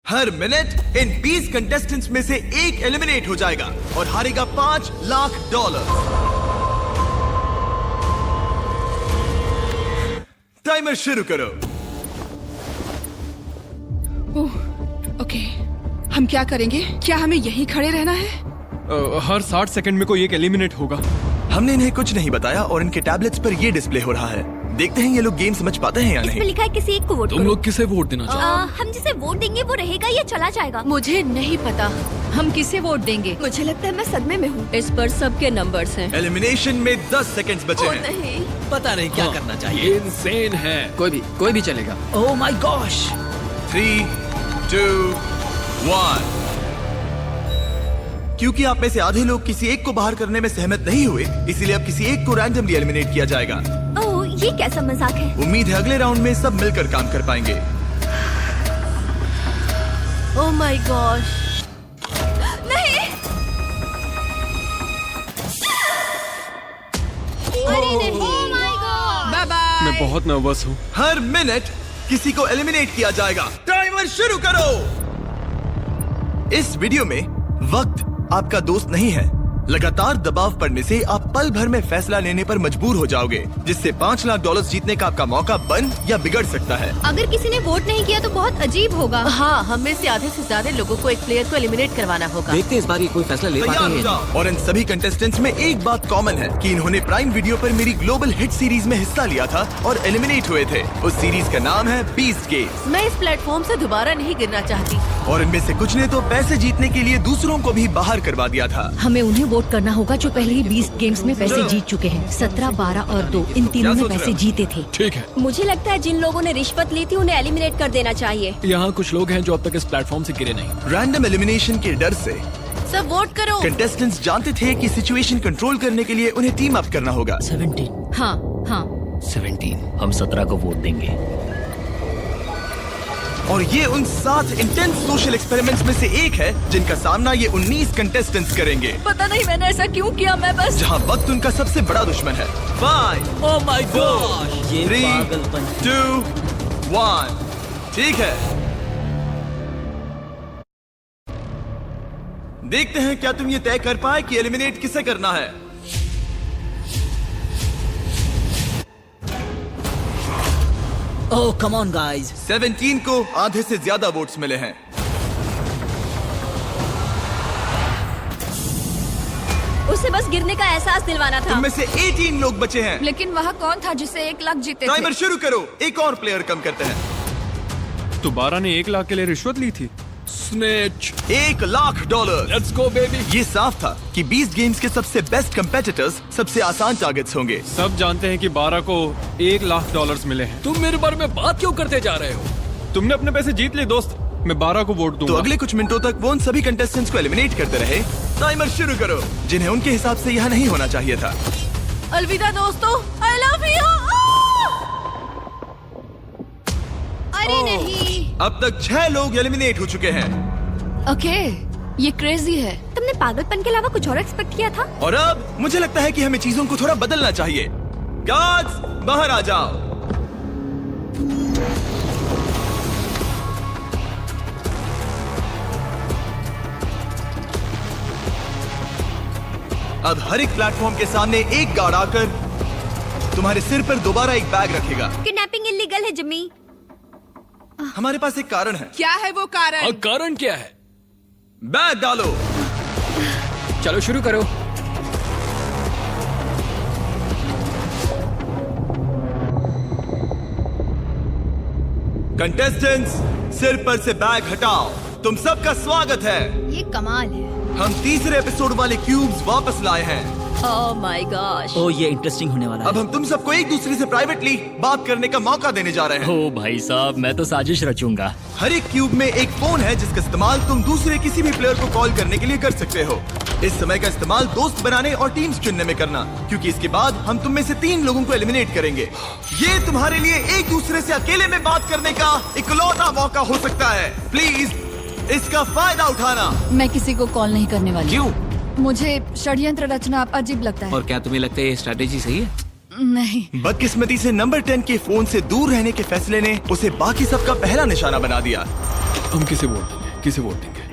Her minute in 20 contestants में से एक एलिमिनेट हो जाएगा और हारेगा $5 लाख। टाइमर शुरू करो। ओह, ओके। हम क्या करेंगे? क्या हमें यहीं खड़े रहना है? हर 60 सेकंड में कोई एक एलिमिनेट होगा। हमने इन्हें कुछ नहीं बताया और इनके टैबलेट्स पर ये डिस्प्ले हो रहा है। देखते हैं ये लोग गेम समझ पाते हैं या इसमें नहीं। लिखा है किसी एक को वोट तुम करो। लोग किसे वोट देना चाहते हम जिसे वोट देंगे वो रहेगा या चला जाएगा? मुझे नहीं पता हम किसे वोट देंगे। मुझे लगता है मैं सदमे में हूँ। इस पर सबके नंबर्स हैं। एलिमिनेशन में 10 सेकंड्स बचे हैं। नहीं, पता नहीं क्या करना चाहिए। ये इंसेन है। कोई भी चलेगा। ओह माय गॉश। 3, 2, 1। क्योंकि आप में से आधे लोग किसी एक को बाहर करने में सहमत नहीं हुए, इसीलिए अब किसी एक को रैंडमली एलिमिनेट किया जाएगा। ओह, ये कैसा मजाक है? उम्मीद है अगले राउंड में सब मिलकर काम कर पाएंगे। Oh my gosh. नहीं। अरे नहीं। Oh my God. Bye bye. मैं बहुत नर्वस हूँ। हर मिनट किसी को एलिमिनेट किया जाएगा। टाइमर शुरू करो। इस वीडियो में वक्त आपका दोस्त नहीं है। लगातार दबाव पड़ने से आप पल भर में फैसला लेने पर मजबूर हो जाओगे, जिससे $5 लाख जीतने का आपका मौका बन या बिगड़ सकता है। अगर किसी ने वोट नहीं किया तो बहुत अजीब होगा। हाँ, हम में से आधे से ज्यादा लोगों को एक प्लेयर को एलिमिनेट करवाना होगा। देखते हैं इस बार ये कोई फैसला ले तैयार पाते हो हैं। जाओ। और इन सभी कंटेस्टेंट्स में एक बात कॉमन है कि इन्होंने प्राइम वीडियो पर मेरी ग्लोबल हिट सीरीज में हिस्सा लिया था और एलिमिनेट हुए थे। उस सीरीज का नाम है बीस्ट गेम्स। मैं इस प्लेटफॉर्म से दोबारा नहीं गिरना चाहती। और इनमें से कुछ ने तो पैसे जीतने के लिए दूसरों को भी बाहर करवा दिया था। हमें उन्हें वोट करना होगा जो पहले ही 20 गेम्स में पैसे जीत चुके हैं। 17, 12 और 2 इन तीनों क्या ने सोच रहे पैसे हो? जीते थे। ठीक है। मुझे लगता है जिन लोगों ने रिश्वत ली थी उन्हें एलिमिनेट कर देना चाहिए। यहाँ कुछ लोग हैं जो अब तक इस प्लेटफॉर्म से गिरे नहीं। रैंडम एलिमिनेशन के डर से सब वोट करो। कंटेस्टेंट्स जानते थे कि सिचुएशन कंट्रोल करने के लिए उन्हें टीम अप करना होगा। 17। हाँ हाँ। 17। हम 17 को वोट देंगे। और ये उन 7 इंटेंस सोशल एक्सपेरिमेंट्स में से एक है जिनका सामना ये 19 कंटेस्टेंट्स करेंगे, पता नहीं मैंने ऐसा क्यों किया। मैं बस जहां वक्त उनका सबसे बड़ा दुश्मन है। 5, ओह माय गॉश। ये 3, पागलपन। 2, 1। ठीक है, देखते हैं क्या तुम ये तय कर पाए कि एलिमिनेट किसे करना है। ओह कम ऑन गाइस। 17 को आधे से ज्यादा वोट्स मिले हैं। उसे बस गिरने का एहसास दिलवाना था। इनमें से 18 लोग बचे हैं। लेकिन वहाँ कौन था जिसे 1 लाख जीते टाइमर थे? शुरू करो। एक और प्लेयर कम करते हैं। दोबारा ने 1 लाख के लिए रिश्वत ली थी। Snatch. $1 lakh. Let's go baby. ये साफ था कि 20 गेम्स के सबसे बेस्ट कंपेटिटर्स सबसे आसान टारगेट्स होंगे। सब जानते हैं कि 12 को $1 लाख मिले हैं। तुम मेरे बारे में बात क्यों करते जा रहे हो? तुमने अपने पैसे जीत लिए दोस्त। मैं 12 को वोट तो दूंगा। अगले कुछ मिनटों तक वो उन सभी कंटेस्टेंट्स को एलिमिनेट करते रहे। टाइमर शुरू करो, जिन्हें उनके हिसाब से यहाँ नहीं होना चाहिए था। अलविदा दोस्तों। I love you. अरे नहीं। अब तक 6 लोग एलिमिनेट हो चुके हैं ओके, ये क्रेजी है। तुमने पागलपन के अलावा कुछ और एक्सपेक्ट किया था? और अब मुझे लगता है कि हमें चीजों को थोड़ा बदलना चाहिए। गार्ड्स बाहर आ जाओ। अब हर एक प्लेटफॉर्म के सामने एक गार्ड आकर तुम्हारे सिर पर दोबारा एक बैग रखेगा। किडनैपिंग इलीगल है जिम्मी। हमारे पास एक कारण है। क्या है वो कारण? कारण क्या है? बैग डालो। चलो शुरू करो। कंटेस्टेंट्स सिर पर से बैग हटाओ। तुम सबका स्वागत है। ये कमाल है। हम तीसरे एपिसोड वाले क्यूब्स वापस लाए हैं। ओह माय गॉश। ओह ये इंटरेस्टिंग होने वाला अब है। हम तुम सबको एक दूसरे से प्राइवेटली बात करने का मौका देने जा रहे हैं। ओ भाई साहब, मैं तो साजिश रचूंगा। हर एक क्यूब में एक फोन है जिसका इस्तेमाल तुम दूसरे किसी भी प्लेयर को कॉल करने के लिए कर सकते हो। इस समय का इस्तेमाल दोस्त बनाने और टीम्स चुनने में करना, क्योंकि इसके बाद हम तुम में से 3 लोगों को एलिमिनेट करेंगे। ये तुम्हारे लिए एक दूसरे से अकेले में बात करने का इकलौता मौका हो सकता है। प्लीज इसका फायदा उठाना। मैं किसी को कॉल नहीं करने वाली। क्यों? मुझे षड्यंत्र रचना अजीब लगता है। और क्या तुम्हें लगता है ये स्ट्रेटेजी सही है? नहीं। बदकिस्मती से नंबर 10 के फोन से दूर रहने के फैसले ने उसे बाकी सबका पहला निशाना बना दिया। हम किसे वोट देंगे? किसे वोट देंगे?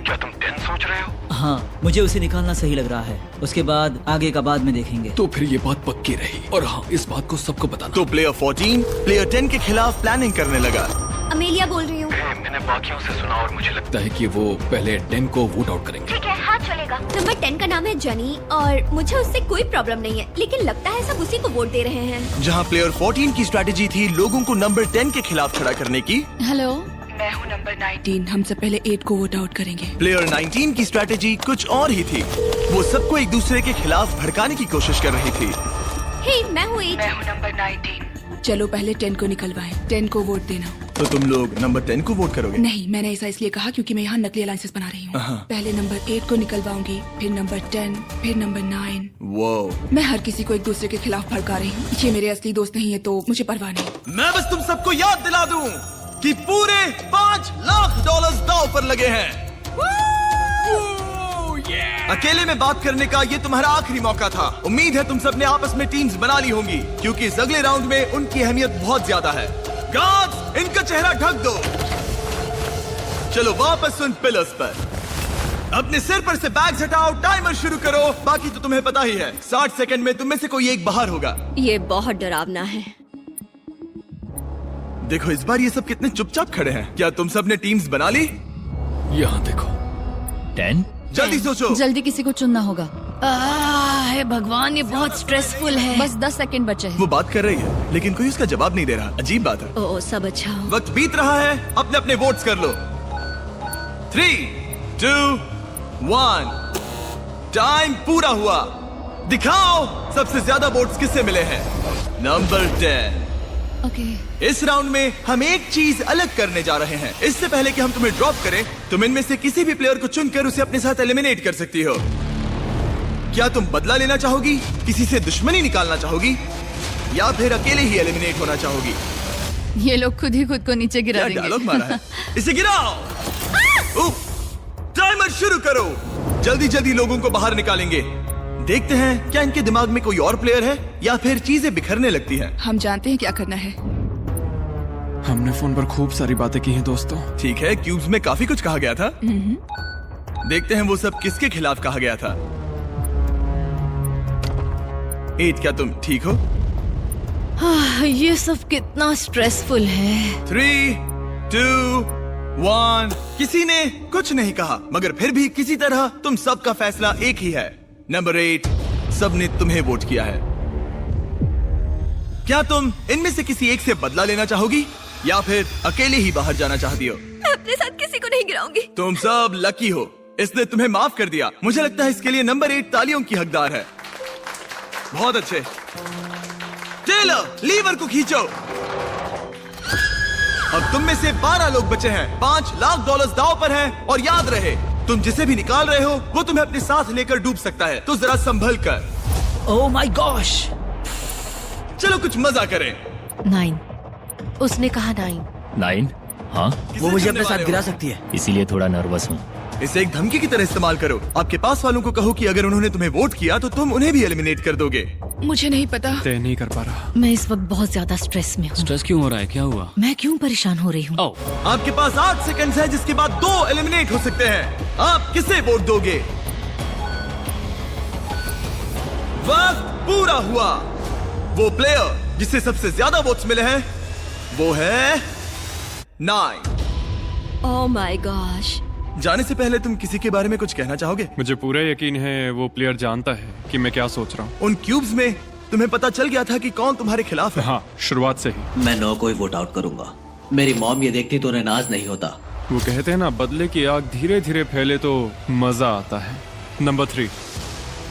हाँ, मुझे उसे निकालना सही लग रहा है। उसके बाद आगे का बाद में देखेंगे। तो फिर ये बात पक्की रही। और हाँ, इस बात को सबको बताना। तो प्लेयर 14 प्लेयर 10 के खिलाफ प्लानिंग करने लगा। अमेलिया बोल रही हूँ। मैंने बाकियों से सुना और मुझे लगता है कि वो पहले 10 को वोट आउट करेंगे। ठीक है, हाँ चलेगा। नंबर 10 का नाम है जनी और मुझे उससे कोई प्रॉब्लम नहीं है, लेकिन लगता है सब उसी को वोट दे रहे हैं। जहां प्लेयर 14 की स्ट्रैटेजी थी लोगों को नंबर 10 के खिलाफ खड़ा करने की, हेलो, मैं हूँ नंबर 19। हम सब पहले 8 को वोट आउट करेंगे। प्लेयर 19 की स्ट्रैटेजी कुछ और ही थी। वो सबको एक दूसरे के खिलाफ भड़काने की कोशिश कर रही थी। हे, मैं हूँ 8। मैं हूँ नंबर 19। चलो पहले 10 को निकलवाएं। 10 को वोट देना। तो तुम लोग नंबर 10 को वोट करोगे? नहीं, मैंने ऐसा इसलिए कहा क्योंकि मैं यहाँ नकली अलायंसेस बना रही हूँ। पहले नंबर 8 को निकलवाऊंगी, फिर नंबर 10, फिर नंबर 9। वो मैं हर किसी को एक दूसरे के खिलाफ भड़का रही हूँ। ये मेरे असली दोस्त नहीं है तो मुझे परवाह नहीं। मैं बस तुम सबको याद दिला दूं कि पूरे $5 लाख दांव पर लगे हैं। अकेले में बात करने का ये तुम्हारा आखिरी मौका था। उम्मीद है तुम सब ने आपस में टीम्स बना ली होंगी, क्योंकि इस अगले राउंड में उनकी अहमियत बहुत ज्यादा है। गार्ड्स, इनका चेहरा ढक दो। चलो वापस उन पिलर्स पर। अपने सिर पर से बैग्स हटाओ, टाइमर शुरू करो। बाकी तो तुम्हें पता ही है, 60 सेकंड में तुम में से कोई एक बाहर होगा। ये बहुत डरावना है। देखो इस बार ये सब कितने चुपचाप खड़े हैं। क्या तुम सब ने टीम्स बना ली? यहाँ देखो। 10? जल्दी सोचो। जल्दी किसी को चुनना होगा। हे भगवान, ये बहुत स्ट्रेसफुल है। बस 10 सेकंड बचे हैं। वो बात कर रही है लेकिन कोई उसका जवाब नहीं दे रहा। अजीब बात है। ओ, सब अच्छा हो। वक्त बीत रहा है, अपने अपने वोट्स कर लो। 3, 2, 1। टाइम पूरा हुआ। दिखाओ सबसे ज्यादा वोट्स किससे मिले हैं। नंबर 10। ओके। इस राउंड में हम एक चीज अलग करने जा रहे हैं। इससे पहले कि हम तुम्हें ड्रॉप करें, तुम इनमें से किसी भी प्लेयर को चुनकर उसे अपने साथ एलिमिनेट कर सकती हो। क्या तुम बदला लेना चाहोगी, किसी से दुश्मनी निकालना चाहोगी, या फिर अकेले ही एलिमिनेट होना चाहोगी? ये लोग खुद ही खुद को नीचे गिरा क्या देंगे। डायलॉग मारा है। इसे गिराओ। उफ, टाइमर शुरू करो। जल्दी जल्दी लोगों को बाहर निकालेंगे। देखते हैं क्या इनके दिमाग में कोई और प्लेयर है या फिर चीजें बिखरने लगती हैं। हम जानते हैं क्या करना है। हमने फोन पर खूब सारी बातें की हैं दोस्तों। ठीक है, क्यूब्स में काफी कुछ कहा गया था। देखते हैं वो सब किसके खिलाफ कहा गया था। 8, क्या तुम ठीक हो? ये सब कितना स्ट्रेसफुल है। 3, 2, 1। किसी ने कुछ नहीं कहा, मगर फिर भी किसी तरह तुम सबका फैसला एक ही है। नंबर 8, सबने तुम्हें वोट किया है। क्या तुम इनमें से किसी एक से बदला लेना चाहोगी या फिर अकेले ही बाहर जाना चाहती हो? मैं अपने साथ किसी को नहीं गिराऊंगी। तुम सब लकी हो, इसने तुम्हें माफ कर दिया। मुझे लगता है इसके लिए नंबर 8 तालियों की हकदार है। बहुत अच्छे। टेलर, लीवर को खींचो। अब तुम में से 12 लोग बचे हैं। $5 लाख दांव पर हैं और याद रहे, तुम जिसे भी निकाल रहे हो वो तुम्हें अपने साथ लेकर डूब सकता है, तो जरा संभल कर। ओह माय गॉश। चलो कुछ मजा करें। 9। उसने कहा 9। 9? हाँ, वो मुझे अपने साथ गिरा सकती है। इसीलिए थोड़ा नर्वस हूँ। इसे एक धमकी की तरह इस्तेमाल करो। आपके पास वालों को कहो कि अगर उन्होंने तुम्हें वोट किया तो तुम उन्हें भी एलिमिनेट कर दोगे। मुझे नहीं पता। तय नहीं कर पा रहा। मैं इस वक्त बहुत ज्यादा स्ट्रेस में हूँ। स्ट्रेस क्यों हो रहा है? क्या हुआ? मैं क्यों परेशान हो रही हूँ? ओह, आपके पास 8 सेकंड्स है, जिसके बाद 2 एलिमिनेट हो सकते हैं। आप किसे वोट दोगे? वक्त पूरा हुआ। वो प्लेयर जिसे सबसे ज्यादा वोट्स मिले हैं वो है 9। ओह माय गॉश। जाने से पहले तुम किसी के बारे में कुछ कहना चाहोगे? मुझे पूरा यकीन है वो प्लेयर जानता है कि मैं क्या सोच रहा हूँ। उन क्यूब्स में तुम्हें पता चल गया था कि कौन तुम्हारे खिलाफ है। हाँ, शुरुआत से ही। मैं 9 को ही वोट आउट करूंगा। मेरी मॉम ये देखती तो उन्हें नाज नहीं होता। वो कहते हैं ना, बदले की आग धीरे धीरे फैले तो मजा आता है। नंबर 3।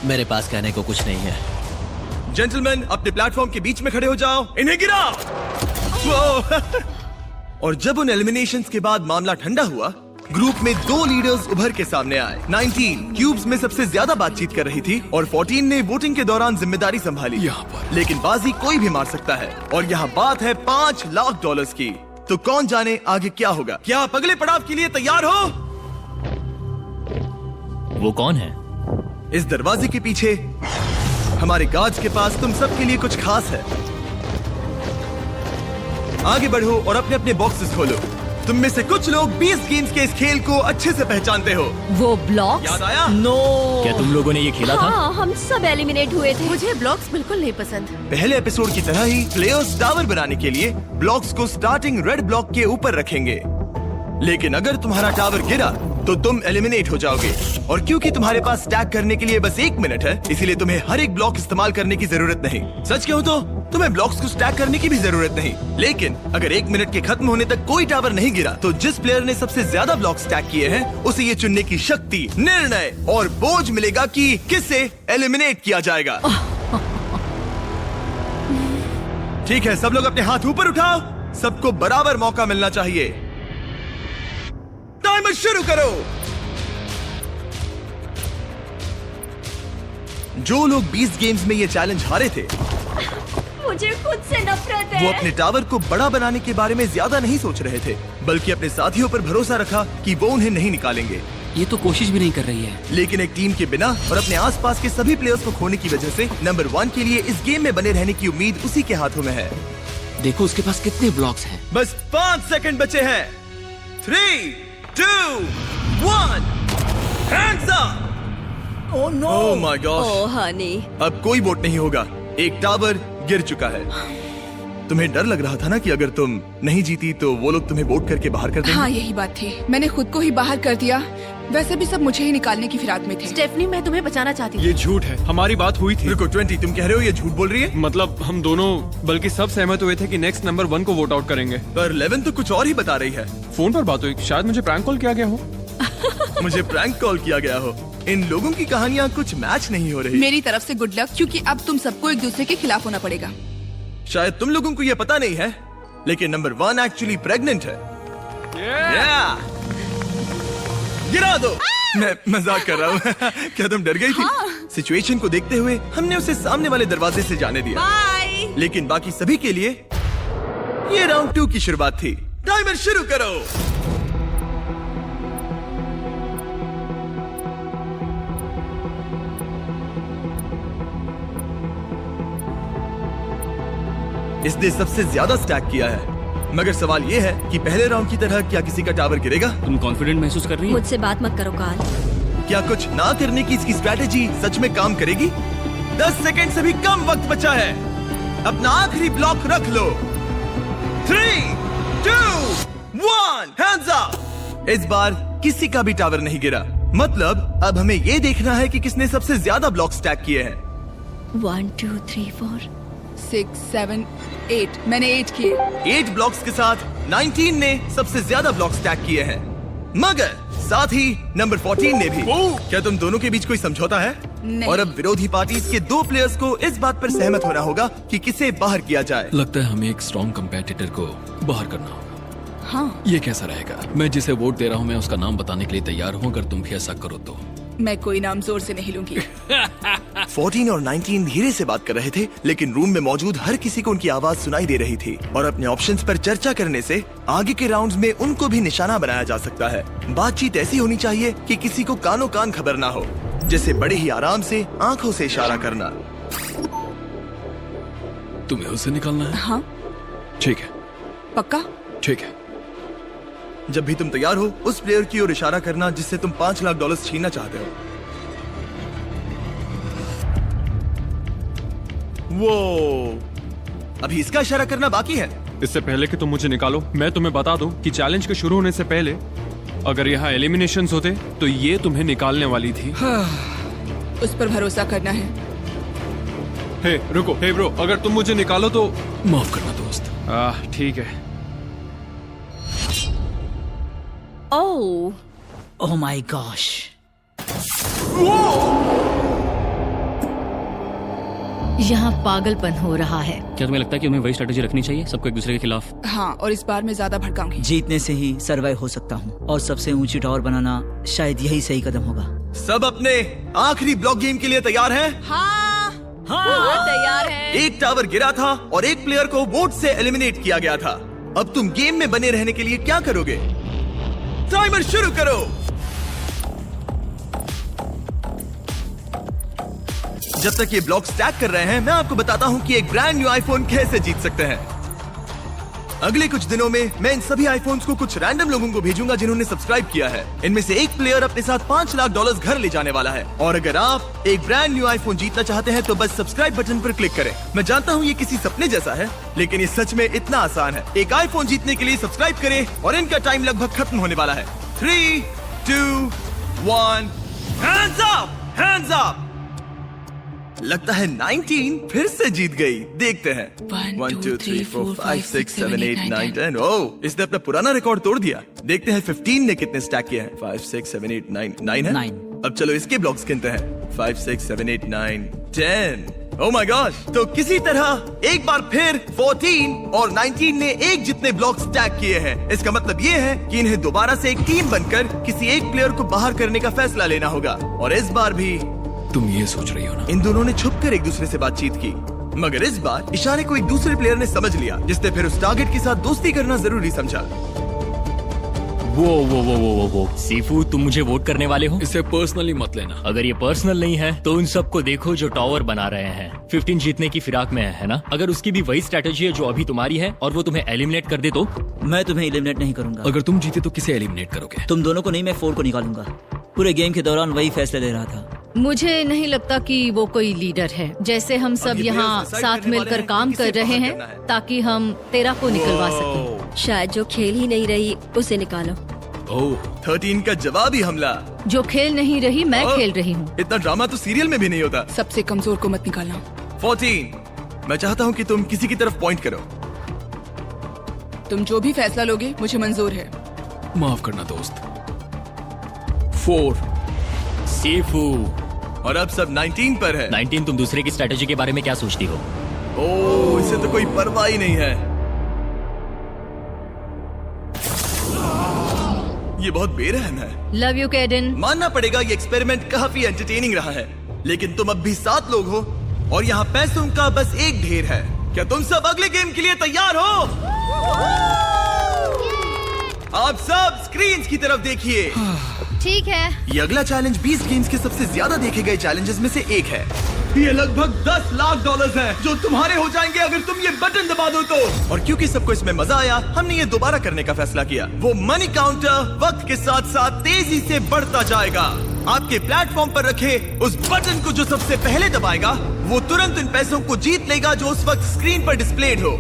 मेरे पास कहने को कुछ नहीं है। जेंटलमैन, अपने प्लेटफॉर्म के बीच में खड़े हो जाओ। इन्हें गिराओ। वो। और जब उन एलिमिनेशंस के बाद मामला ठंडा हुआ, ग्रुप में 2 लीडर्स उभर के सामने आए। 19 क्यूब्स में सबसे ज्यादा बातचीत कर रही थी और 14 ने वोटिंग के दौरान जिम्मेदारी संभाली। यहाँ पर लेकिन बाजी कोई भी मार सकता है और यहाँ बात है $5 लाख की। तो कौन जाने आगे क्या होगा। क्या आप अगले पड़ाव के लिए तैयार हो? वो कौन है? इस दरवाजे के पीछे हमारे गार्ड्स के पास तुम सबके लिए कुछ खास है। आगे बढ़ो और अपने अपने बॉक्सेस खोलो। तुम में से कुछ लोग 20 गेम्स के इस खेल को अच्छे से पहचानते हो। वो ब्लॉक्स? याद आया? नो। क्या तुम लोगों ने ये खेला था? हाँ, हम सब एलिमिनेट हुए थे। मुझे ब्लॉक्स बिल्कुल नहीं पसंद। पहले एपिसोड की तरह ही प्लेयर्स टावर बनाने के लिए ब्लॉक्स को स्टार्टिंग रेड ब्लॉक के ऊपर रखेंगे, लेकिन अगर तुम्हारा टावर गिरा तो तुम एलिमिनेट हो जाओगे। और क्योंकि तुम्हारे पास स्टैक करने के लिए बस 1 मिनट है, इसीलिए तुम्हें हर एक ब्लॉक इस्तेमाल करने की जरूरत नहीं। सच कहूँ तो तुम्हें ब्लॉक्स को स्टैक करने की भी जरूरत नहीं। लेकिन अगर 1 मिनट के खत्म होने तक कोई टावर नहीं गिरा तो जिस प्लेयर ने सबसे ज्यादा ब्लॉक स्टैक किए हैं उसे ये चुनने की शक्ति, निर्णय और बोझ मिलेगा कि किसे एलिमिनेट किया जाएगा। ठीक है, सब लोग अपने हाथ ऊपर उठाओ। सबको बराबर मौका मिलना चाहिए। टाइमर शुरू करो। जो लोग 20 गेम्स में ये चैलेंज हारे थे, मुझे खुद से नफरत है। वो अपने टावर को बड़ा बनाने के बारे में ज्यादा नहीं सोच रहे थे, बल्कि अपने साथियों पर भरोसा रखा कि वो उन्हें नहीं निकालेंगे। ये तो कोशिश भी नहीं कर रही है। लेकिन एक टीम के बिना और अपने आसपास के सभी प्लेयर्स को खोने की वजह से नंबर 1 के लिए इस गेम में बने रहने की उम्मीद उसी के हाथों में है। देखो उसके पास कितने ब्लॉक्स हैं। बस 5 सेकंड बचे हैं। 3, 2, 1, hands up. Oh no. Oh my God. Oh honey. अब कोई वोट नहीं होगा। एक टावर गिर चुका है। तुम्हें डर लग रहा था ना कि अगर तुम नहीं जीती तो वो लोग तुम्हें वोट करके बाहर कर देंगे। हाँ, यही बात थी। मैंने खुद को ही बाहर कर दिया। वैसे भी सब मुझे ही निकालने की फिराक में थे। स्टेफनी, मैं तुम्हें बचाना चाहती थी। ये झूठ है, हमारी बात हुई थी। रुको 20, तुम कह रहे हो ये झूठ बोल रही है? मतलब हम दोनों, बल्कि सब सहमत हुए थे कि नेक्स्ट नंबर 1 को वोट आउट करेंगे। पर 11 तो कुछ और ही बता रही है। फोन पर बात हुई, शायद मुझे प्रैंक कॉल किया गया हो। मुझे प्रैंक कॉल किया गया हो। इन लोगों की कहानियाँ कुछ मैच नहीं हो रही। मेरी तरफ से गुड लक, क्योंकि अब तुम सबको एक दूसरे के खिलाफ होना पड़ेगा। शायद तुम लोगों को ये पता नहीं है, लेकिन नंबर 1 एक्चुअली प्रेग्नेंट है। Yeah! गिरा दो। मैं मजाक कर रहा हूँ। क्या तुम डर गई थी? सिचुएशन को देखते हुए हमने उसे सामने वाले दरवाजे से जाने दिया। बाय। लेकिन बाकी सभी के लिए ये राउंड 2 की शुरुआत थी। टाइमर शुरू करो। इसने सबसे ज्यादा स्टैक किया है, मगर सवाल ये है कि पहले राउंड की तरह क्या किसी का टावर गिरेगा? तुम कॉन्फिडेंट महसूस कर रही हो? मुझसे बात मत करो कार्ल। क्या कुछ ना करने की इसकी स्ट्रैटेजी सच में काम करेगी? 10 सेकंड से भी कम वक्त बचा है। अपना आखिरी ब्लॉक रख लो। 3, 2, 1, हैंड्स अप। इस बार किसी का भी टावर नहीं गिरा। मतलब अब हमें ये देखना है कि किसने सबसे ज्यादा ब्लॉक स्टैक किए हैं। 1, 2, 3, 4, 6, 7, 8। मैंने 8 किए। 8 ब्लॉक्स के साथ 19 ने सबसे ज्यादा ब्लॉक स्टैक किए हैं, मगर साथ ही नंबर 14 ने भी। क्या तुम दोनों के बीच कोई समझौता है? नहीं। और अब विरोधी पार्टी के 2 प्लेयर्स को इस बात पर सहमत होना होगा कि किसे बाहर किया जाए। लगता है हमें एक स्ट्रॉन्ग कंपेटिटर को बाहर करना होगा। हाँ, ये कैसा रहेगा? मैं जिसे वोट दे रहा हूँ मैं उसका नाम बताने के लिए तैयार हूँ, अगर तुम भी ऐसा करो तो। मैं कोई नाम जोर से नहीं लूंगी। 14 और 19 धीरे से बात कर रहे थे, लेकिन रूम में मौजूद हर किसी को उनकी आवाज सुनाई दे रही थी। और अपने ऑप्शंस पर चर्चा करने से आगे के राउंड्स में उनको भी निशाना बनाया जा सकता है। बातचीत ऐसी होनी चाहिए कि किसी को कानों कान खबर ना हो, जैसे बड़े ही आराम से आंखों से इशारा करना। तुम्हें उसे निकालना है? हाँ, ठीक है, पक्का? ठीक है। जब भी तुम तैयार हो उस प्लेयर की ओर इशारा करना जिससे तुम $5 लाख छीनना चाहते हो। वो अभी इसका इशारा करना बाकी है। इससे पहले कि तुम मुझे निकालो, मैं तुम्हें बता दूं कि चैलेंज के शुरू होने से पहले अगर यहाँ एलिमिनेशंस होते तो ये तुम्हें निकालने वाली थी। उस पर भरोसा करना है। हे रुको, हे ब्रो, अगर तुम मुझे निकालो तो माफ करना दोस्त। ठीक है। ओह, ओह माय गॉश। यहाँ पागलपन हो रहा है। क्या तुम्हें लगता है कि हमें वही स्ट्रेटेजी रखनी चाहिए, सबको एक दूसरे के खिलाफ? हाँ, और इस बार मैं ज्यादा भड़काऊंगी। जीतने से ही सरवाइव हो सकता हूँ, और सबसे ऊंची टावर बनाना शायद यही सही कदम होगा। सब अपने आखिरी ब्लॉक गेम के लिए तैयार हैं? हाँ, तैयार है। एक टावर गिरा था और एक प्लेयर को वोट से एलिमिनेट किया गया था। अब तुम गेम में बने रहने के लिए क्या करोगे? टाइमर शुरू करो। जब तक ये ब्लॉक स्टैक कर रहे हैं, मैं आपको बताता हूं कि एक ब्रांड न्यू आईफोन कैसे जीत सकते हैं। अगले कुछ दिनों में मैं इन सभी आईफोन्स को कुछ रैंडम लोगों को भेजूंगा जिन्होंने सब्सक्राइब किया है। इनमें से एक प्लेयर अपने साथ $5 लाख घर ले जाने वाला है। और अगर आप एक ब्रांड न्यू आईफोन जीतना चाहते हैं तो बस सब्सक्राइब बटन पर क्लिक करें। मैं जानता हूँ ये किसी सपने जैसा है, लेकिन ये सच में इतना आसान है। एक आईफोन जीतने के लिए सब्सक्राइब करें और इनका टाइम लगभग खत्म होने वाला है। 3, 2, 1, हैंड्स अप, हैंड्स अप। लगता है 19 फिर से जीत गई। देखते हैं। 1, 2, 3, 4, 5, 6, 7, 8, 9, 10। ओह, इसने अपना पुराना रिकॉर्ड तोड़ दिया। देखते हैं 15 ने कितने स्टैक किए हैं। 5, 6, 7, 8, 9, 9 है। 9। अब चलो इसके ब्लॉक्स गिनते हैं। 5, 6, 7, 8, 9, 10। ओह माय गॉश। तो किसी तरह एक बार फिर 14 और 19 ने एक जितने ब्लॉक स्टैक किए हैं। इसका मतलब ये है कि इन्हें दोबारा से एक टीम बनकर किसी एक प्लेयर को बाहर करने का फैसला लेना होगा। और इस बार भी तुम ये सोच रही हो ना? इन दोनों ने छुपकर एक दूसरे से बातचीत की, मगर इस बार इशारे को एक दूसरे प्लेयर ने समझ लिया, जिसने फिर उस टारगेट के साथ दोस्ती करना जरूरी समझा। वो सीफू, तुम मुझे वोट करने वाले हो? इसे पर्सनली मत लेना। अगर ये पर्सनल नहीं है तो उन सबको देखो जो टावर बना रहे हैं। 15 जीतने की फिराक में है ना? अगर उसकी भी वही स्ट्रेटेजी है जो अभी तुम्हारी है और वो तुम्हें एलिमिनेट कर दे तो? मैं तुम्हें एलिमिनेट नहीं करूंगा। अगर तुम जीते तो किसे एलिमिनेट करोगे? तुम दोनों को नहीं, मैं 4 को निकालूंगा। पूरे गेम के दौरान वही फैसले ले रहा था। मुझे नहीं लगता कि वो कोई लीडर है। जैसे हम सब ये यहाँ players decide साथ करने मिलकर वाले हैं काम कि कर किसे रहे बाहर हैं करना है। ताकि हम 13 को निकलवा सकें। शायद जो खेल ही नहीं रही उसे निकालो। ओह, 13 का जवाबी हमला। जो खेल नहीं रही मैं ओह, खेल रही हूँ। इतना ड्रामा तो सीरियल में भी नहीं होता। सबसे कमजोर को मत निकालना। 14, मैं चाहता हूँ कि तुम किसी की तरफ पॉइंट करो। तुम जो भी फैसला लोगे मुझे मंजूर है। माफ करना दोस्त। 4। सीफू। और अब सब 19 पर है। 19, तुम दूसरे की स्ट्रेटेजी के बारे में क्या सोचती हो? ओह, इसे तो कोई परवाह ही नहीं है। ये बहुत बेरहम है। Love you कैडन। मानना पड़ेगा ये एक्सपेरिमेंट काफी एंटरटेनिंग रहा है, लेकिन तुम अब भी 7 लोग हो और यहाँ पैसों का बस एक ढेर है। क्या तुम सब अगले गेम के लिए तैयार हो? आप सब स्क्रीन की तरफ देखिए। ठीक है। ये अगला चैलेंज 20 गेम्स के सबसे ज्यादा देखे गए चैलेंजेस में से एक है। ये लगभग $10 लाख है जो तुम्हारे हो जाएंगे अगर तुम ये बटन दबा दो तो। और क्योंकि सबको इसमें मजा आया, हमने ये दोबारा करने का फैसला किया। वो मनी काउंटर वक्त के साथ साथ तेजी से बढ़ता जाएगा। आपके प्लेटफॉर्म पर रखे उस बटन को जो सबसे पहले दबाएगा वो तुरंत उन पैसों को जीत लेगा जो उस वक्त स्क्रीन पर डिस्प्लेड हो।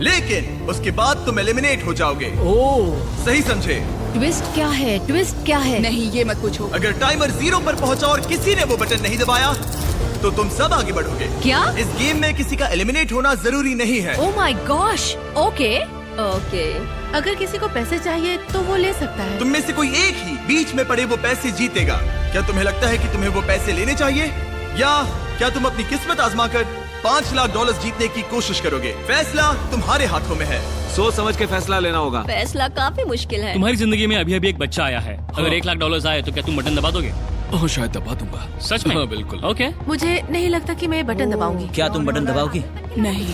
लेकिन उसके बाद तुम एलिमिनेट हो जाओगे। ओह, सही समझे? ट्विस्ट क्या है? ट्विस्ट क्या है? नहीं, ये मत पूछो। अगर टाइमर 0 पर पहुंचा और किसी ने वो बटन नहीं दबाया तो तुम सब आगे बढ़ोगे। क्या? इस गेम में किसी का एलिमिनेट होना जरूरी नहीं है। ओह माय गॉश। ओके। अगर किसी को पैसे चाहिए तो वो ले सकता है। तुम में से कोई एक ही बीच में पड़े वो पैसे जीतेगा। क्या तुम्हें लगता है कि तुम्हें वो पैसे लेने चाहिए, या क्या तुम अपनी किस्मत आजमाकर $5 लाख जीतने की कोशिश करोगे? फैसला तुम्हारे हाथों में है। सोच समझ के फैसला लेना होगा। फैसला काफी मुश्किल है। तुम्हारी जिंदगी में अभी अभी एक बच्चा आया है। अगर $1 लाख आए तो क्या तुम बटन दबा दोगे? ओह, शायद दबा दूंगा। सच में? हाँ, बिल्कुल। ओके। मुझे नहीं लगता कि मैं बटन दबाऊंगी। क्या तुम बटन दबाओगी? नहीं।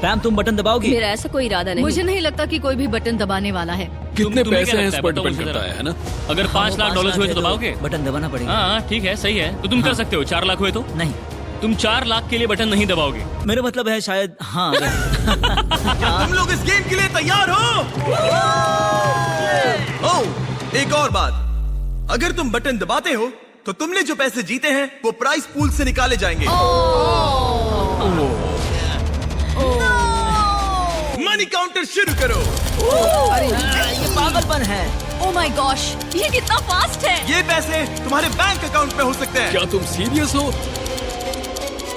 पैम, तुम बटन दबाओगी? मेरा ऐसा कोई इरादा नहीं। मुझे नहीं लगता कि कोई भी बटन दबाने वाला है। कितने तुम्हें पैसे क्या हैं लगता इस पर बताओ डिपेंड मुझे करता जरा। है ना? अगर $5 लाख $5 हुए है तो दबाओगे? बटन दबाना पड़ेगा। हाँ ठीक है, सही है। तो तुम कर सकते हो। 4 लाख हुए तो? नहीं, तुम 4 लाख के लिए बटन नहीं दबाओगे? मेरा मतलब है शायद। हाँ, क्या तुम लोग इस गेम के लिए तैयार हो? ओह, एक और बात, अगर तुम बटन दबाते हो तो तुमने जो पैसे जीते हैं वो प्राइस पूल से निकाले जाएंगे। मनी काउंटर शुरू करो। अरे ये पागलपन है। ओह माय गॉश, ये कितना फास्ट है। ये पैसे तुम्हारे बैंक अकाउंट में हो सकते हैं। क्या तुम सीरियस हो?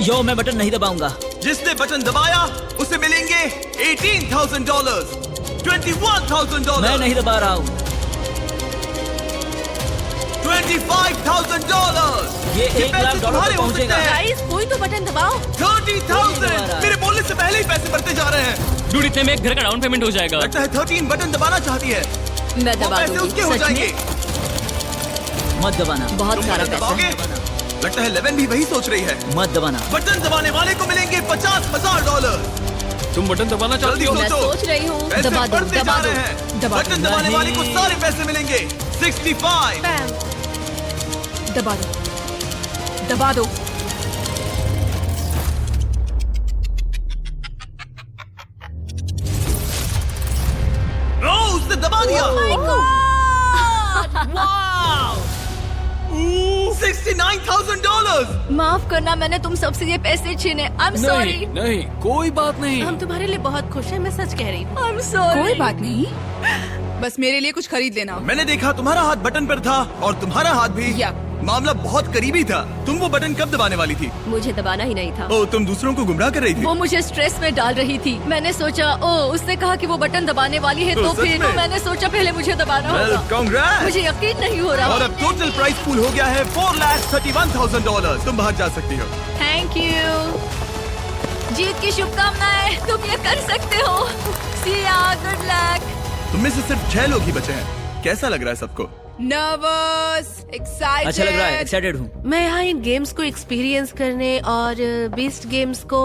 यो, मैं बटन नहीं दबाऊंगा। जिसने बटन दबाया उसे मिलेंगे $18,000, $21,000, मैं नहीं दबा रहा हूँ। $25,000। ये $1 लाख तुम्हारे हो सकते पहुंचेगा। हैं। गाइस, कोई तो बटन दबाओ। 30,000। मेरे बोलने से पहले ही पैसे बढ़ते जा रहे हैं। डूड, इतने में एक घर का डाउन पेमेंट हो जाएगा। लगता है 13 बटन दबाना चाहती है। मैं वो दबा पैसे दूंगी। उसके हो सच में? जाएंगे। मत दबाना, बहुत तुम सारा बटन पैसा दबाओगे? है। लगता है 11 भी वही सोच रही है। मत दबाना। बटन दबाने वाले को मिलेंगे $50,000। तुम बटन दबाना जल्दी चाहती हो? मैं सोचो। सोच रही हूँ। पैसे दबा दो, बढ़ते दबा जा दो, रहे हैं। दबा दो। बटन दबाने नहीं। वाले को सारे पैसे मिलेंगे। 65। दबा दो, दबा दो। $69,000। माफ करना, मैंने तुम सबसे ये पैसे छीने। I am sorry. नहीं नहीं, कोई बात नहीं। हम तुम्हारे लिए बहुत खुश हैं, मैं सच कह रही हूँ। I am sorry. कोई बात नहीं, बस मेरे लिए कुछ खरीद लेना। मैंने देखा तुम्हारा हाथ बटन पर था और तुम्हारा हाथ भी। या। मामला बहुत करीबी था। तुम वो बटन कब दबाने वाली थी? मुझे दबाना ही नहीं था। ओ, तुम दूसरों को गुमराह कर रही थी। वो मुझे स्ट्रेस में डाल रही थी। मैंने सोचा, ओ उसने कहा कि वो बटन दबाने वाली है, तो तो सच फिर में? मैंने सोचा पहले मुझे दबाना Well, होगा। congrats! मुझे यकीन नहीं हो रहा। और अब टोटल प्राइस पूल हो गया है $4,31,000। तुम बाहर जा सकती हो। Thank you. जीत की शुभकामनाएं, तुम ये कर सकते हो। See ya, good luck। तुम में से सिर्फ 6 लोग ही बचे हैं। कैसा लग रहा है सबको? Nervous, excited. अच्छा लग रहा है, एक्साइटेड हूँ। मैं यहाँ इन गेम्स को एक्सपीरियंस करने और बीस्ट गेम्स को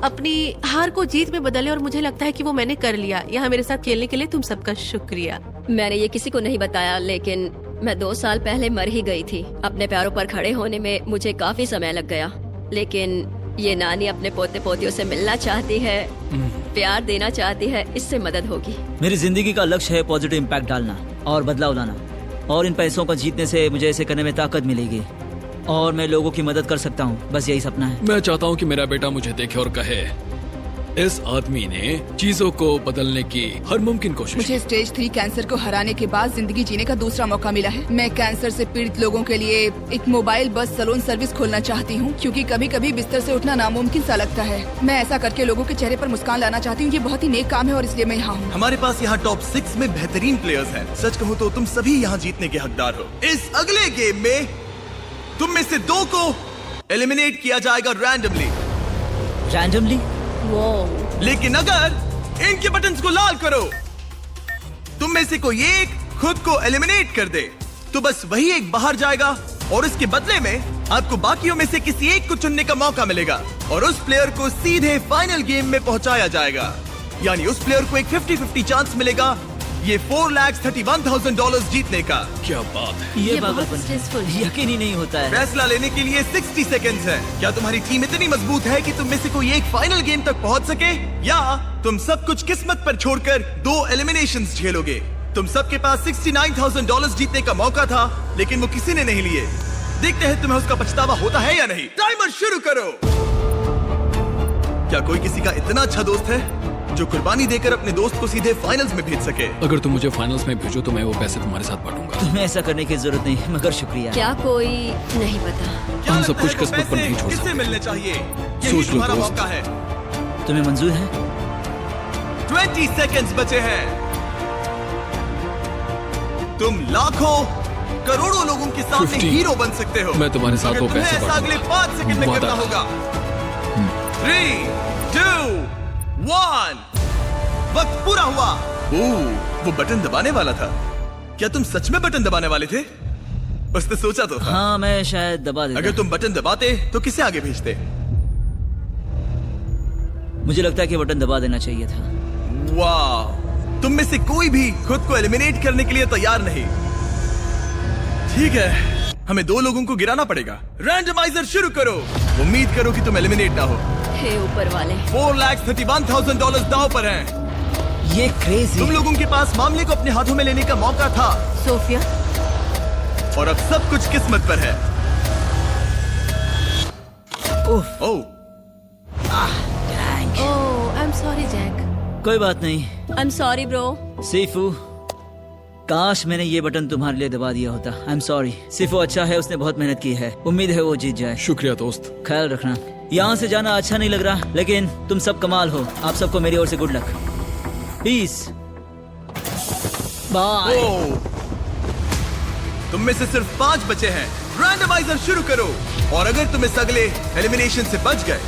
अपनी हार को जीत में बदलने, और मुझे लगता है कि वो मैंने कर लिया। यहाँ मेरे साथ खेलने के लिए तुम सबका शुक्रिया। मैंने ये किसी को नहीं बताया, लेकिन मैं 2 साल पहले मर ही गई थी। अपने पैरों पर खड़े होने में मुझे काफी समय लग गया, लेकिन ये नानी अपने पोते पोतियों से मिलना चाहती है, प्यार देना चाहती है। इससे मदद होगी। मेरी जिंदगी का लक्ष्य है पॉजिटिव इम्पैक्ट डालना और बदलाव लाना, और इन पैसों को जीतने से मुझे इसे करने में ताकत मिलेगी और मैं लोगों की मदद कर सकता हूँ। बस यही सपना है। मैं चाहता हूँ कि मेरा बेटा मुझे देखे और कहे, इस आदमी ने चीजों को बदलने की हर मुमकिन कोशिश मुझे स्टेज 3 कैंसर को हराने के बाद जिंदगी जीने का दूसरा मौका मिला है। मैं कैंसर से पीड़ित लोगों के लिए एक मोबाइल बस सैलून सर्विस खोलना चाहती हूँ, क्योंकि कभी कभी बिस्तर से उठना नामुमकिन सा लगता है। मैं ऐसा करके लोगों के चेहरे पर मुस्कान लाना चाहती हूँ। ये बहुत ही नेक काम है और इसलिए मैं यहाँ हूँ। हमारे पास यहाँ टॉप 6 में बेहतरीन प्लेयर्स हैं। सच कहूँ तो तुम सभी यहाँ जीतने के हकदार हो। इस अगले गेम में तुम में से 2 को एलिमिनेट किया जाएगा रैंडमली। रैंडमली? लेकिन अगर इनके बटन्स को लाल करो, तुम में से कोई एक खुद को एलिमिनेट कर दे, तो बस वही एक बाहर जाएगा और इसके बदले में आपको बाकियों में से किसी एक को चुनने का मौका मिलेगा और उस प्लेयर को सीधे फाइनल गेम में पहुंचाया जाएगा। यानी उस प्लेयर को एक 50-50 चांस मिलेगा ये $4,31,000 जीतने का। क्या बात है। ये ये बहुत पागलपन stressful है। है। यकीन ही नहीं होता है। फैसला लेने के लिए 60 सेकंड्स है। क्या तुम्हारी टीम इतनी मजबूत है कि तुम में से कोई एक फाइनल गेम तक पहुंच सके, या तुम सब कुछ किस्मत पर छोड़कर 2 एलिमिनेशंस झेलोगे? तुम सबके पास $69,000 जीतने का मौका था, लेकिन वो किसी ने नहीं लिए। देखते हैं तुम्हें उसका पछतावा होता है या नहीं। टाइमर शुरू करो। क्या कोई किसी का इतना अच्छा दोस्त है जो कुर्बानी देकर अपने दोस्त को सीधे फाइनल्स में भेज सके? अगर तुम मुझे फाइनल्स में भेजो तो मैं वो पैसे तुम्हारे साथ बांटूंगा। तुम्हें ऐसा करने की जरूरत नहीं, मगर शुक्रिया। क्या कोई नहीं पता। क्या हम सब लगता कुछ है वो किस्मत पर पैसे नहीं छोड़ किससे सकते। मिलने चाहिए? यही सोच लो तुम्हारा दोस्त। मौका है। तुम्हें मंजूर है? 20 सेकंड्स बचे हैं। तुम लाखों करोड़ों लोगों के सामने 50 हीरो बन सकते हो। मैं तुम्हारे साथ मगर वो तुम्हें पैसे ऐसा अगले बांटूंगा। 5 सेकंड में वादा। करना होगा। 3, 2, 1। वक्त पूरा हुआ। वो बटन दबाने वाला था। क्या तुम सच में बटन दबाने वाले थे? उसने सोचा तो था। हाँ, मैं शायद दबा देता। अगर तुम बटन दबाते तो किसे आगे भेजते? मुझे लगता है कि बटन दबा देना चाहिए था। वाह, तुम में से कोई भी खुद को एलिमिनेट करने के लिए तैयार नहीं। ठीक है, हमें 2 लोगों को गिराना पड़ेगा। रैंडमाइजर शुरू करो। उम्मीद करो कि तुम एलिमिनेट ना हो। हे ऊपर वाले। $4,31,000 दांव पर हैं। ये क्रेजी। तुम लोगों के पास मामले को अपने हाथों में लेने का मौका था, सोफिया, और अब सब कुछ किस्मत पर है। उफ। ओह, ओह आई एम सॉरी जैक। कोई बात नहीं। I am sorry bro. सीफू, काश मैंने ये बटन तुम्हारे लिए दबा दिया होता। I am sorry. सीफू अच्छा है, उसने बहुत मेहनत की है। उम्मीद है वो जीत जाए। शुक्रिया दोस्त। ख्याल रखना। यहाँ से जाना अच्छा नहीं लग रहा, लेकिन तुम सब कमाल हो। आप सबको मेरी ओर से गुड लक। पीस। बाय। ओह। तुम में से सिर्फ 5 बचे हैं। रैंडमाइजर शुरू करो, और अगर तुम इस अगले एलिमिनेशन से बच गए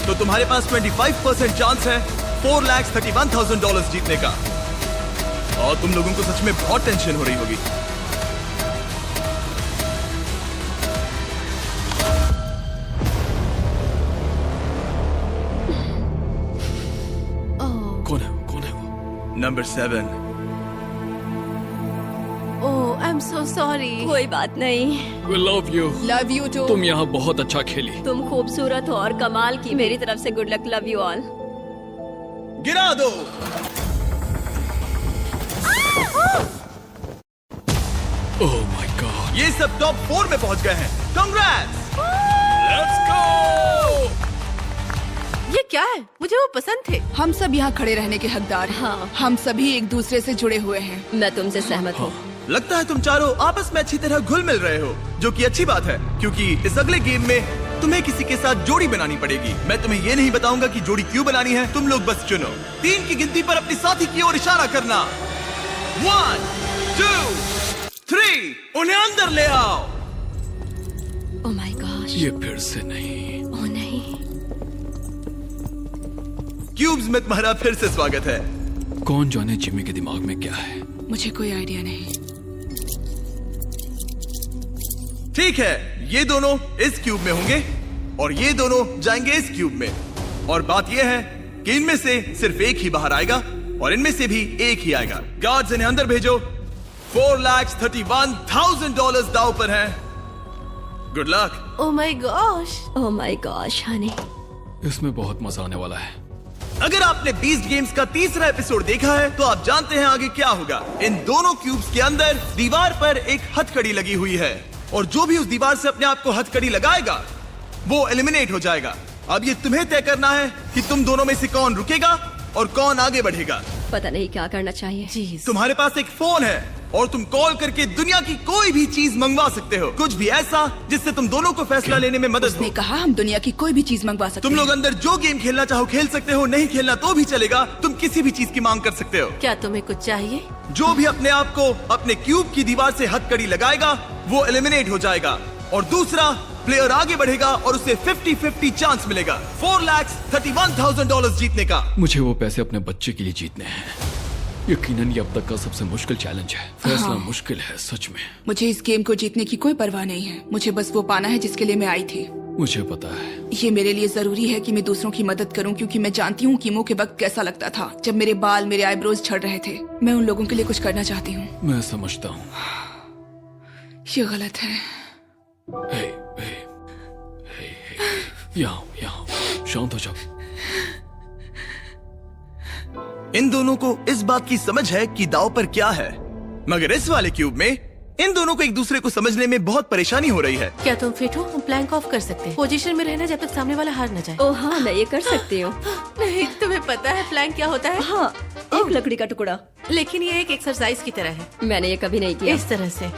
तो तुम्हारे पास 25% चांस है $4,31,000 जीतने का। और तुम लोगों को सच में बहुत टेंशन हो रही होगी। कौन है वो? Number 7। Oh I am so sorry. कोई बात नहीं। We love you। Love you too. तुम यहाँ बहुत अच्छा खेली। तुम खूबसूरत हो और कमाल की। मेरी तरफ से good luck. Love you all. गिरा दो। Oh my God। ये सब टॉप 4 में पहुंच गए हैं। कांग्रेट्स! ये क्या है? मुझे वो पसंद थे। हम सब यहाँ खड़े रहने के हकदार हैं। हाँ। हम सभी एक दूसरे से जुड़े हुए हैं। मैं तुमसे सहमत हूँ। लगता है तुम चारों आपस में अच्छी तरह घुल मिल रहे हो, जो कि अच्छी बात है, क्योंकि इस अगले गेम में तुम्हें किसी के साथ जोड़ी बनानी पड़ेगी। मैं तुम्हें ये नहीं बताऊंगा कि जोड़ी क्यों बनानी है, तुम लोग बस चुनो। 3 की गिनती पर अपने साथी की ओर इशारा करना। 1, 2, 3, उन्हें अंदर ले आओ। ओह माय गॉश। ये फिर से नहीं। ओह नहीं। क्यूब्स में तुम्हारा फिर से स्वागत है। कौन जाने जिम्मी के दिमाग में क्या है। मुझे कोई आइडिया नहीं। ठीक है, ये दोनों इस क्यूब में होंगे और ये दोनों जाएंगे इस क्यूब में। और बात यह है कि इनमें से सिर्फ एक ही बाहर आएगा और इनमें से भी एक ही आएगा। गार्ड्स इन्हें अंदर भेजो। $4,31,000 दांव पर हैं। Good luck. Oh my gosh. Oh my gosh Honey. इसमें बहुत मजा आने वाला है। अगर आपने बीस्ट गेम्स का तीसरा एपिसोड देखा है तो आप जानते हैं आगे क्या होगा। इन दोनों क्यूब्स के अंदर दीवार पर एक हथकड़ी लगी हुई है और जो भी उस दीवार से अपने आप को हथकड़ी लगाएगा वो एलिमिनेट हो जाएगा। अब ये तुम्हें तय करना है कि तुम दोनों में से कौन रुकेगा और कौन आगे बढ़ेगा। पता नहीं क्या करना चाहिए। जीज। तुम्हारे पास एक फोन है और तुम कॉल करके दुनिया की कोई भी चीज मंगवा सकते हो, कुछ भी ऐसा जिससे तुम दोनों को फैसला लेने में मदद उसने हो। कहा हम दुनिया की कोई भी चीज मंगवा सकते तुम लोग हैं। अंदर जो गेम खेलना चाहो खेल सकते हो, नहीं खेलना तो भी चलेगा। तुम किसी भी चीज की मांग कर सकते हो। क्या तुम्हें कुछ चाहिए? जो भी अपने आप को अपने क्यूब की दीवार से हथकड़ी लगाएगा वो एलिमिनेट हो जाएगा और दूसरा प्लेयर आगे बढ़ेगा और उसे 50-50 चांस मिलेगा $4,31,000 जीतने का। मुझे वो पैसे अपने बच्चे के लिए जीतने हैं। यकीनन ये अब तक का सबसे मुश्किल चैलेंज है। फैसला मुश्किल है सच में। मुझे इस गेम को जीतने की कोई परवाह नहीं है। मुझे बस वो पाना है जिसके लिए मैं आई थी। मुझे पता है। ये मेरे लिए जरूरी है कि मैं दूसरों की मदद करूं, क्योंकि मैं जानती हूँ कीमो के वक्त कैसा लगता था जब मेरे बाल, मेरे आईब्रोज झड़ रहे थे। मैं उन लोगों के लिए कुछ करना चाहती हूँ। मैं समझता हूँ। ये गलत है। हे, हे, यहाँ शांत हो जाओ। इन दोनों को इस बात की समझ है कि दाव पर क्या है, मगर इस वाले क्यूब में इन दोनों को एक दूसरे को समझने में बहुत परेशानी हो रही है। क्या तुम फिट हो? हम प्लैंक ऑफ कर सकते हैं। पोजीशन में रहना जब तक सामने वाला हार न जाए। ओह हाँ, मैं ये कर सकती हूँ। नहीं, तुम्हें पता है प्लैंक क्या होता है? हाँ, एक लकड़ी का टुकड़ा। लेकिन ये एक एक्सरसाइज की तरह है। मैंने ये कभी नहीं किया। इस तरह से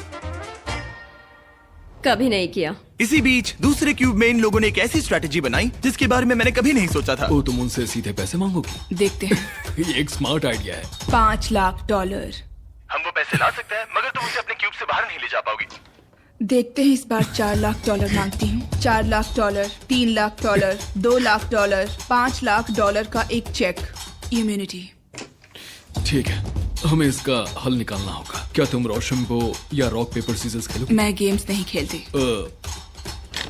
कभी नहीं किया। इसी बीच दूसरे क्यूब में इन लोगों ने एक ऐसी स्ट्रैटेजी बनाई जिसके बारे में मैंने कभी नहीं सोचा था। ओ, तुम उनसे सीधे पैसे मांगोगी? देखते हैं। ये एक स्मार्ट आइडिया है। $5 लाख। हम वो पैसे ला सकते हैं, मगर तुम उसे अपने क्यूब से बाहर नहीं ले जा पाओगी। देखते हैं, इस बार $4 लाख मांगती हूँ। $4 लाख, $3 लाख, $2 लाख, $5 लाख का एक चेक। इम्यूनिटी। ठीक है, हमें इसका हल निकालना होगा। क्या तुम रोशनबो या रॉक पेपर सीजर्स खेलोगे? मैं गेम्स नहीं खेलती।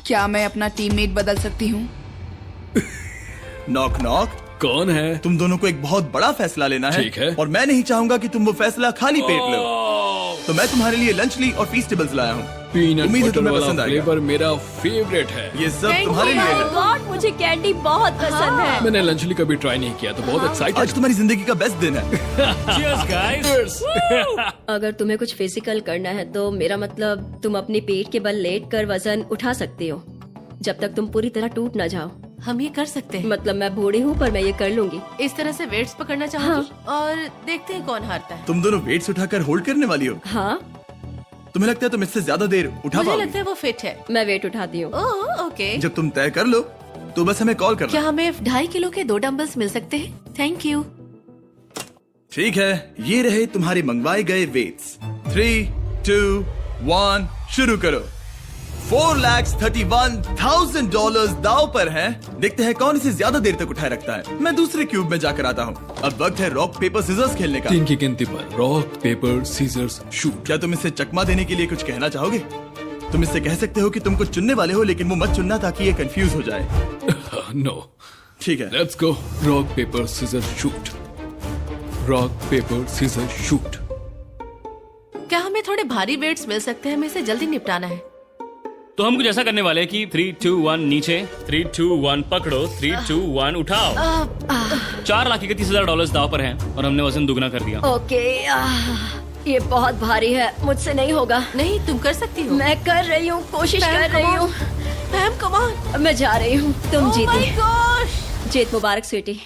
क्या मैं अपना टीममेट बदल सकती हूँ? Knock knock. कौन है? तुम दोनों को एक बहुत बड़ा फैसला लेना है। ठीक है। और मैं नहीं चाहूंगा कि तुम वो फैसला खाली पेट लो। तो मैं तुम्हारे लिए लंचली और फीस्टेबल्स लाया हूँ। पीनट उम्मीद है बटर तुम्हें वाला पसंद आएगा। फ्लेवर मेरा फेवरेट है। ये सब तुम्हारे लिए है। गॉड, मुझे कैंडी बहुत पसंद है। मैंने लंचली कभी ट्राई नहीं किया तो बहुत एक्साइटेड। आज तुम्हारी जिंदगी का बेस्ट दिन है। अगर तुम्हें कुछ फिजिकल करना है तो मेरा मतलब तुम अपनी पेट के बल लेट कर वजन उठा सकती हो जब तक तुम पूरी तरह टूट ना जाओ। हम ये कर सकते हैं। मतलब मैं बूढ़ी हूँ पर मैं ये कर लूंगी। इस तरह से वेट्स पकड़ना चाहूंगी और देखते हैं कौन हारता है। तुम दोनों वेट्स उठाकर होल्ड करने वाली हो। हाँ, तुम्हें लगता है तुम इससे ज्यादा देर उठा मुझे पाओगी? लगता है वो फिट है। मैं वेट उठाती हूँ। Oh okay. जब तुम तय कर लो तो बस हमें कॉल करना। क्या हमें 2.5 किलो के 2 डंबल्स मिल सकते हैं? Thank you. ठीक है, ये रहे तुम्हारे मंगवाए गए वेट्स। 3, 2, 1 शुरू करो। $4,31,000 दाव पर है। देखते हैं कौन इसे ज्यादा देर तक उठाए रखता है। मैं दूसरे क्यूब में जाकर आता हूँ। अब वक्त है रॉक पेपर सीजर्स खेलने का। 3 की गिनती पर रॉक पेपर सीजर्स शूट। क्या तुम इसे चकमा देने के लिए कुछ कहना चाहोगे? तुम इससे कह सकते हो कि तुम कुछ चुनने वाले हो, लेकिन वो मत चुनना ताकि ये कंफ्यूज हो जाए। नो, ठीक है। Let's go. Rock paper scissors shoot. Rock paper scissors shoot. क्या हमें थोड़े भारी वेट्स मिल सकते हैं? हमें इसे जल्दी निपटाना है। तो हम कुछ ऐसा करने वाले हैं कि 3, 2, 1 नीचे, 3, 2, 1 पकड़ो, 3, 2, 1 उठाओ। $4,31,000 दाव पर हैं और हमने वजन दुगना कर दिया। ओके। ये बहुत भारी है, मुझसे नहीं होगा। नहीं, तुम कर सकती हो। मैं कर रही हूँ, कोशिश कर रही हूँ। Ma'am come on. मैं जा रही हूँ, तुम Oh my जीती। gosh! जीत मुबारक sweetie.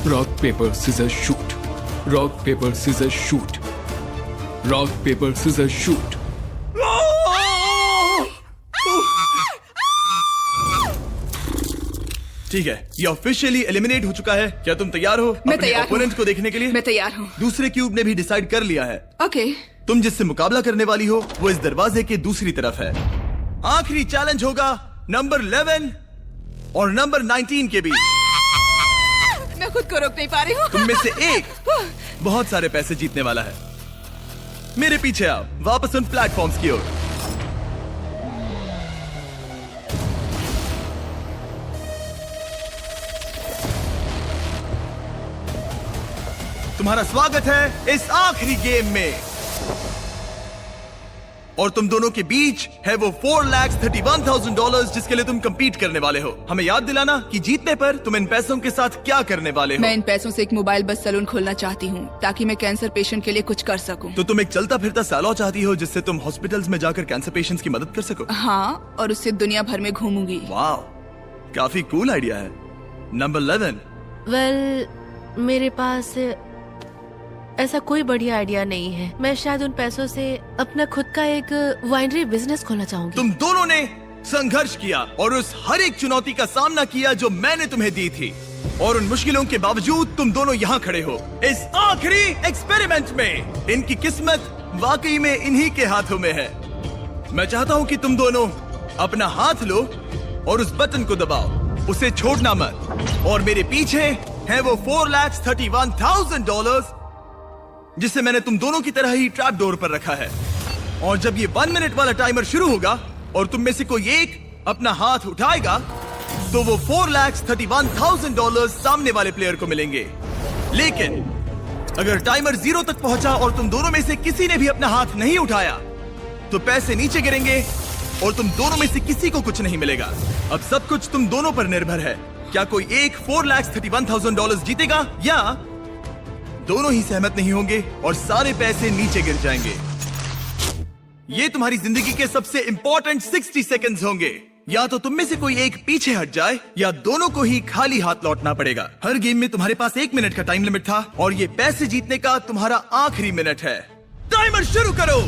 Rock paper scissor shoot, rock paper scissor shoot, rock paper scissor shoot. ठीक है, ये ऑफिशियली एलिमिनेट हो चुका है। क्या तुम तैयार हो मैं अपने तैयार हूँ। ओपोनेंट को देखने के लिए? मैं तैयार हूँ। दूसरे क्यूब ने भी डिसाइड कर लिया है। ओके। तुम जिससे मुकाबला करने वाली हो वो इस दरवाजे के दूसरी तरफ है। आखिरी चैलेंज होगा नंबर 11 और नंबर 19 के बीच। मैं खुद को रोक नहीं पा रही हूँ। तुम में से एक बहुत सारे पैसे जीतने वाला है। मेरे पीछे आओ, वापस उन प्लेटफॉर्म्स की ओर। तुम्हारा स्वागत है इस आखिरी गेम में, और तुम दोनों के बीच है वो $4,31,000 जिसके लिए तुम compete करने वाले हो। हमें याद दिलाना कि जीतने पर तुम इन पैसों के साथ क्या करने वाले हो। मैं इन पैसों से एक मोबाइल बस सैलून खोलना चाहती हूँ ताकि मैं कैंसर पेशेंट के लिए कुछ कर सकूँ। तो तुम एक चलता फिरता सैलून चाहती हो जिससे तुम हॉस्पिटल्स में जाकर कैंसर पेशेंट्स की मदद कर सको। हाँ, और उससे दुनिया भर में घूमूंगी। वाह, काफी कूल आइडिया है। नंबर 11। वेल, मेरे पास ऐसा कोई बढ़िया आइडिया नहीं है। मैं शायद उन पैसों से अपना खुद का एक वाइनरी बिजनेस खोलना चाहूंगी। तुम दोनों ने संघर्ष किया और उस हर एक चुनौती का सामना किया जो मैंने तुम्हें दी थी, और उन मुश्किलों के बावजूद तुम दोनों यहाँ खड़े हो इस आखिरी एक्सपेरिमेंट में। इनकी किस्मत वाकई में इन्हीं के हाथों में है। मैं चाहता हूँ कि तुम दोनों अपना हाथ लो और उस बटन को दबाओ, उसे छोड़ना मत। और मेरे पीछे है वो $4,31,000 जिसे मैंने तुम दोनों की तरह ही ट्रैप डोर पर रखा है। और जब ये 1 मिनट वाला टाइमर शुरू होगा और तुम में से कोई एक अपना हाथ उठाएगा तो वो $4,31,000 सामने वाले प्लेयर को मिलेंगे। लेकिन अगर टाइमर 0 तक पहुंचा और तुम दोनों में से किसी ने भी अपना हाथ नहीं उठाया तो पैसे नीचे गिरेंगे और तुम दोनों में से किसी को कुछ नहीं मिलेगा। अब सब कुछ तुम दोनों पर निर्भर है। क्या कोई एक $4,31,000 जीतेगा या दोनों ही सहमत नहीं होंगे और सारे पैसे नीचे गिर जाएंगे। ये तुम्हारी जिंदगी के सबसे इंपॉर्टेंट 60 सेकंड्स होंगे। या तो तुम में से कोई एक पीछे हट जाए या दोनों को ही खाली हाथ लौटना पड़ेगा। हर गेम में तुम्हारे पास 1 मिनट का टाइम लिमिट था और ये पैसे जीतने का तुम्हारा आखिरी मिनट है। टाइमर शुरू करो।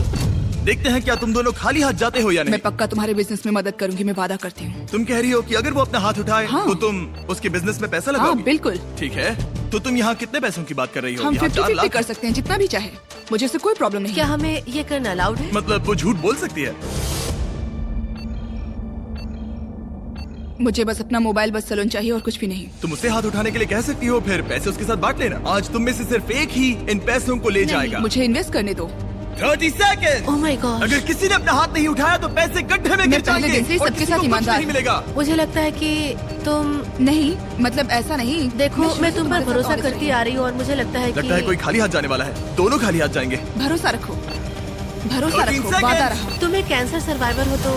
देखते हैं क्या तुम दोनों खाली हाथ जाते हो या नहीं। मैं पक्का तुम्हारे बिजनेस में मदद करूंगी, मैं वादा करती हूँ। तुम कह रही हो कि अगर वो अपना हाथ उठाए हाँ। तो तुम उसके बिजनेस में पैसा लगाओगी? हाँ, बिल्कुल। ठीक है, तो तुम यहाँ कितने पैसों की बात कर रही हो? हम यहाँ 4 50-50 लाख? कर सकते हैं, जितना भी चाहे। मुझे इससे कोई प्रॉब्लम नहीं क्या है। हमें ये करना अलाउड है? मतलब वो झूठ बोल सकती है। मुझे बस अपना मोबाइल बस सैलून चाहिए और कुछ भी नहीं। तुम उसे हाथ उठाने के लिए कह सकती हो, फिर पैसे उसके साथ बांट लेना। आज तुम में से सिर्फ एक ही इन पैसों को ले जाएगा। मुझे इन्वेस्ट करने दो। 30 सेकंड। Oh my gosh! अगर किसी ने अपना हाथ नहीं उठाया तो पैसे गड्ढे में गिर मैं पहले जाएंगे दिन से ही और सबके किसी साथ को कुछ ईमानदार नहीं हूँ। मिलेगा। मुझे लगता है कि तुम नहीं, मतलब ऐसा नहीं। देखो, मैं तुम पर तुम्हारे साथ भरोसा honest करती रही आ रही हूँ और मुझे लगता है लगता है कोई कि खाली हाथ जाने वाला है। दोनों खाली हाथ जाएंगे। हूँ। भरोसा रखो, भरोसा 13 रखो, seconds। वादा रहा। तुम एक कैंसर सर्वाइवर हो तो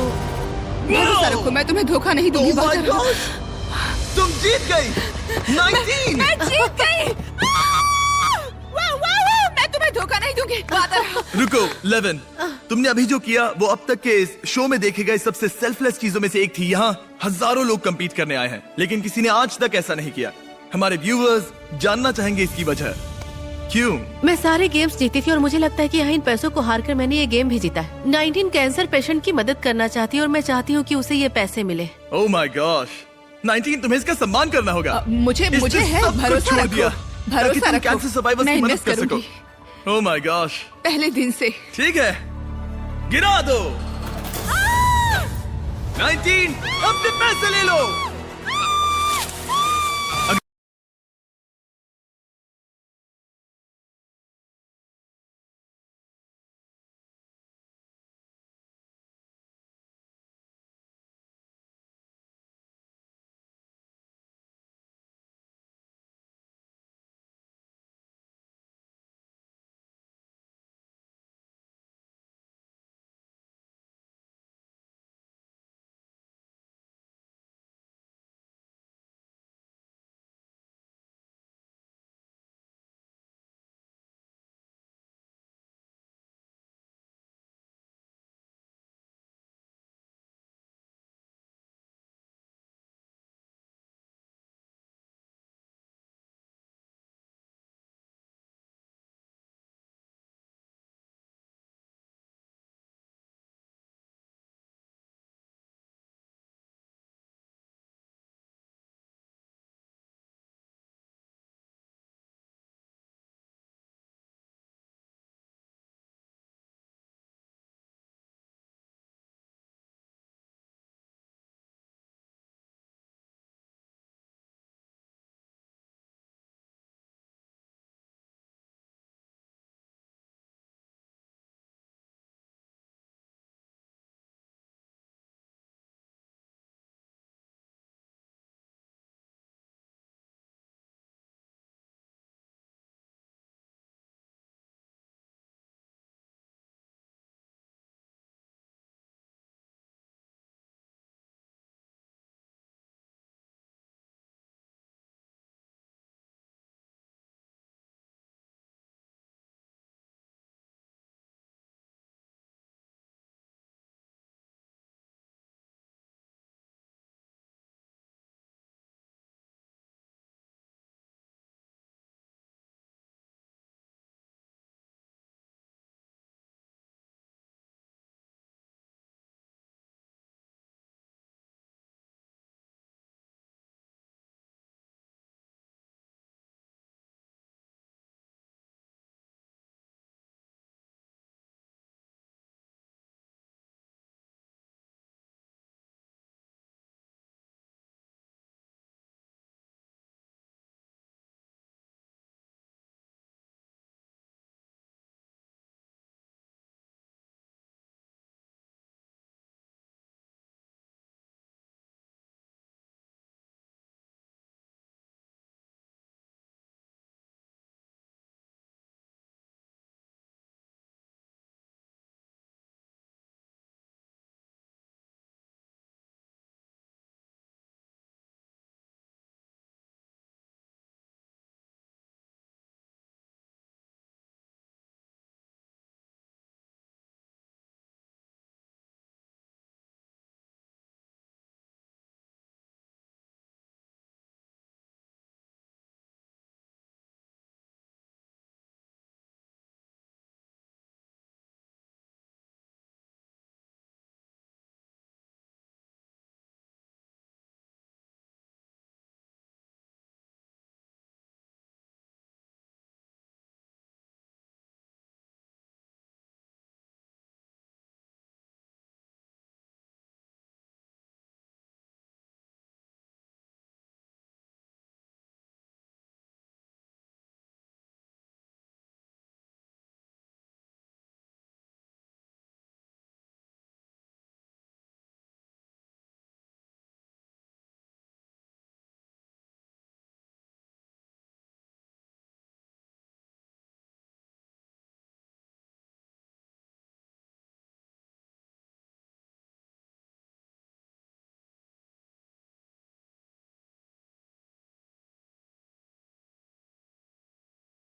भरोसा रखो, मैं तुम्हें धोखा नहीं दूंगी। Oh my वादा रहा। gosh! तुम जीत गई 19। मैं जीत गई। वाह, वाह, वाह, मैं तुम्हें धोखा नहीं दूंगी। वादा रहा। रुको 11, तुमने अभी जो किया वो अब तक के इस शो में देखे गए सबसे सेल्फलेस चीजों में से एक थी। यहाँ हजारों लोग compete करने आए हैं लेकिन किसी ने आज तक ऐसा नहीं किया। हमारे व्यूअर्स जानना चाहेंगे इसकी वजह। क्यों? मैं सारे गेम्स जीती थी और मुझे लगता है कि यहाँ इन पैसों को हारकर मैंने ये गेम भी जीता है। 19 कैंसर पेशेंट की मदद करना चाहती हूँ और मैं चाहती हूँ कि उसे ये पैसे मिले। Oh my gosh! 19, तुम्हें इसका सम्मान करना होगा। मुझे इसने है सब कुछ भरोसा छोड़ रखो, दिया ताकि भरोसा तुम रखो। कैंसर सर्वाइवर्स मैं की मदद इन्वेस्ट कर सको। करूंगी। Oh my gosh! पहले दिन से। ठीक है, गिरा दो। 19, अपने पैसे ले लो।